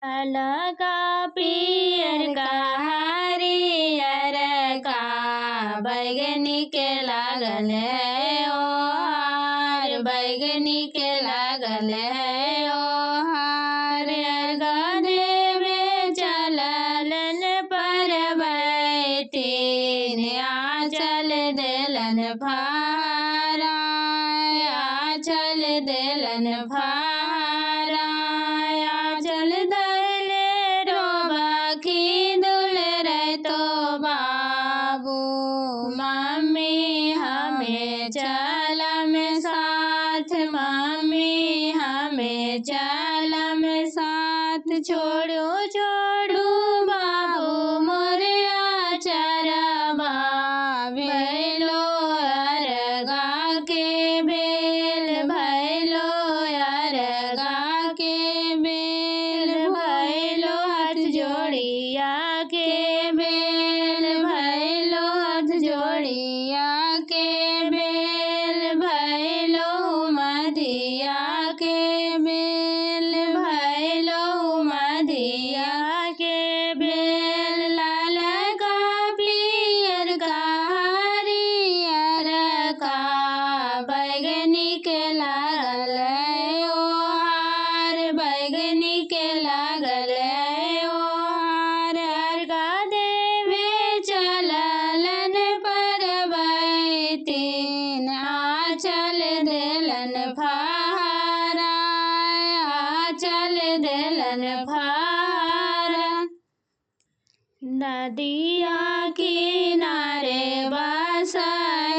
लाल का पियर का हरियर का बैगनी के लागल है ओहार, बैगनी के लागल है ओहार। गदेवे चललन परबैतीन आँचल देलन भारा, आँचल देलन भारा। आँचल दले रोबाखी दुल रे तो बाबू, मम्मी हमें चलम साथ, मम्मी हमें चलम साथ। छोड़ू छोड़ू बाबू मोरे आचरबा, भैलो अरगा के बेल, भैलो अरगा के बेल, भैलो हाथ जोड़िया के बेल, भैलो हाथ जोड़िया के बेल, भैलो मधिया के बेल, भैलो मधिया के बेल। लाल का पियर का हरियर का बैगनी के लागल है ओहार, बैगनी के लागल है ओहार। अर्घा देवे चललन परबैतीन आँचल देलन भारा, आँचल देलन भारा। नदिया किनारे बसहेड़िया,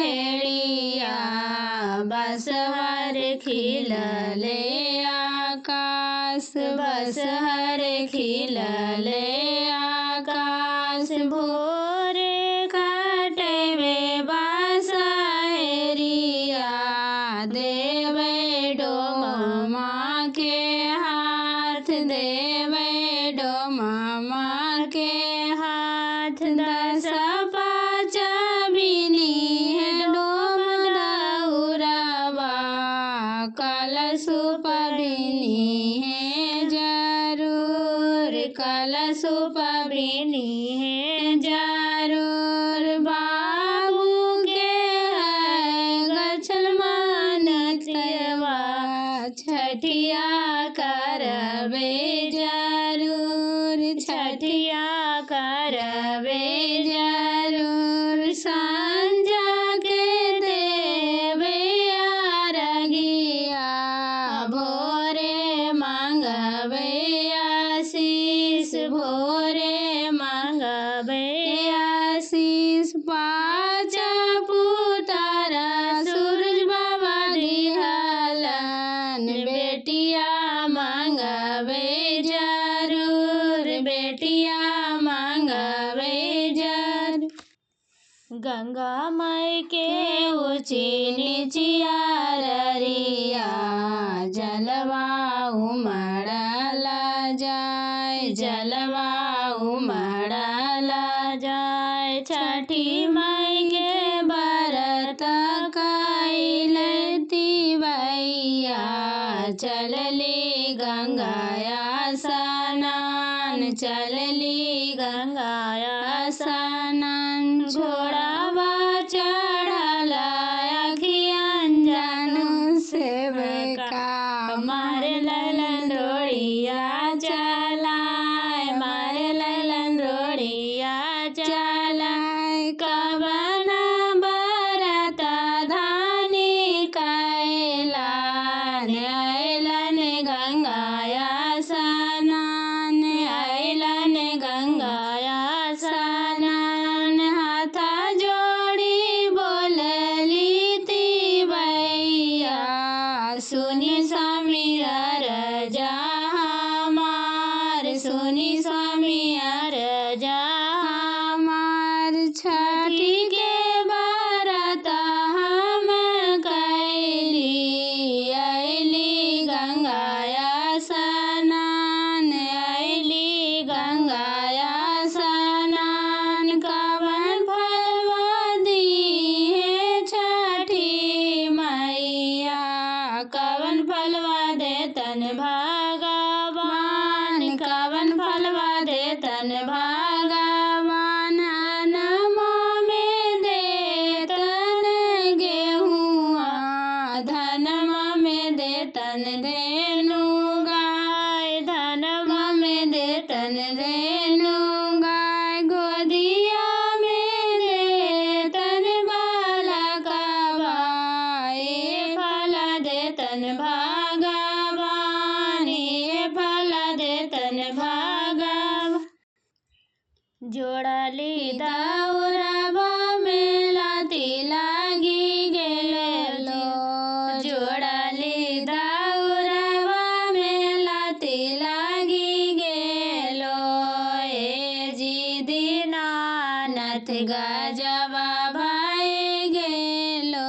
बसहर खिलले आकाश, बसहर खिलले आकाश। भोरे कटवे बसहेड़िया, देवे डोमा के हाथ, देवे डोमा के हाथ। दस पाँच बिनी है डोम दौरबा, कलशुप बिनी है जरूर, कलशुप बिनी है जरूर। बाबू के है गछल मानतवा, छठिया करबे जरूर, छठिया करबे जरूर। संजा के देवे अरगिया, भोरे मांगबे आशीष, भोरे मांगबे आशीष। पाँच पुतारा सूरज बाबा दिहलन, बेटिया मांगबे जरूर, बेटिया मांगबे जरूर। गंगा माई के ऊँची नीचिया ररिया, जलवा उमड़ला जाय, जलवा उमड़ला जाय। छठी माई के बरत कैलती भैया, चलली गंगाया स्नान, चलली गंगाया स्नान। घोड़ावा चढ़ल अखियन जानू सेवका, मारे ललन रोड़िया चलाय, मारे ललन रोड़िया चलाय। कवन बरत धानी कैलन, अइलन गंगाया स्नान, अइलन गंगाया स्नान। फलवा दे तन भगवान नमा में दे तन गेहुआ धनमा में दे तन धेनु गाय धनमा में दे तन धेनु गाय गोदिया में दे तन बालकवा फल दे तन भगवान फल दे तन भगवान जोड़ली दौरवा में लाती लागी गेलो जोड़ली दौरवा में लाती लागी गेलो ए जी दीनानाथ गजबा भाई गेलो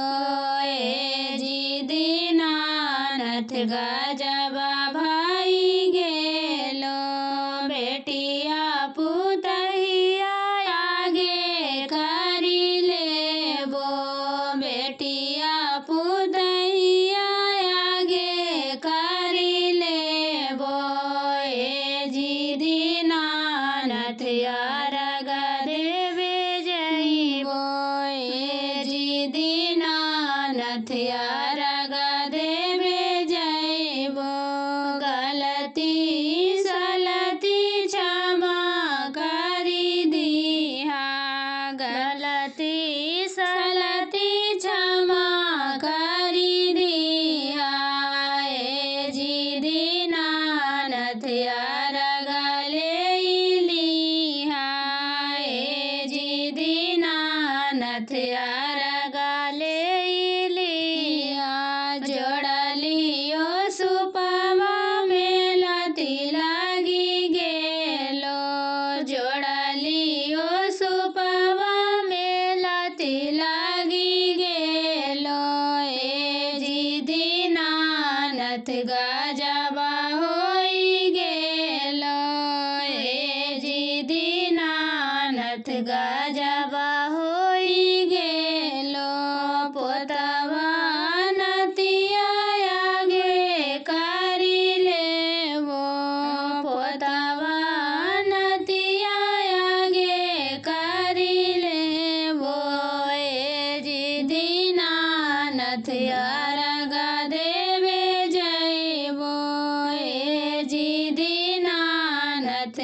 ए जी दीनानाथ गजबा भाई गेलो बेटिया पुतहिया आगे करी लेबो बेटिया पुतहिया आगे करी लेबो ए जी दीनानाथ अर्घ देवे जइबो ए जी दीनानाथ अर्घ देवे जइबो गलती सलती क्षमा करी दिहा गलती सलती क्षमा करी दिहा ए जी दीनानाथ अर्घ लेलिहा ए जी दीनानाथ अर्घ लेलिहा जोड़लियो सुपवा में लाती लागी गेलो जोड़लियो सुपवा में लाती लागी गेलो ए जी दीनानाथ गजबा होई गेलो ए जी दीनानाथ गजबा होई गेलो पोतवा नतिया आगे करी लेबो पोतवा नतिया आगे करी लेबो ए जी दीनानाथ अर्घ देवे जइबो ए जी दीनानाथ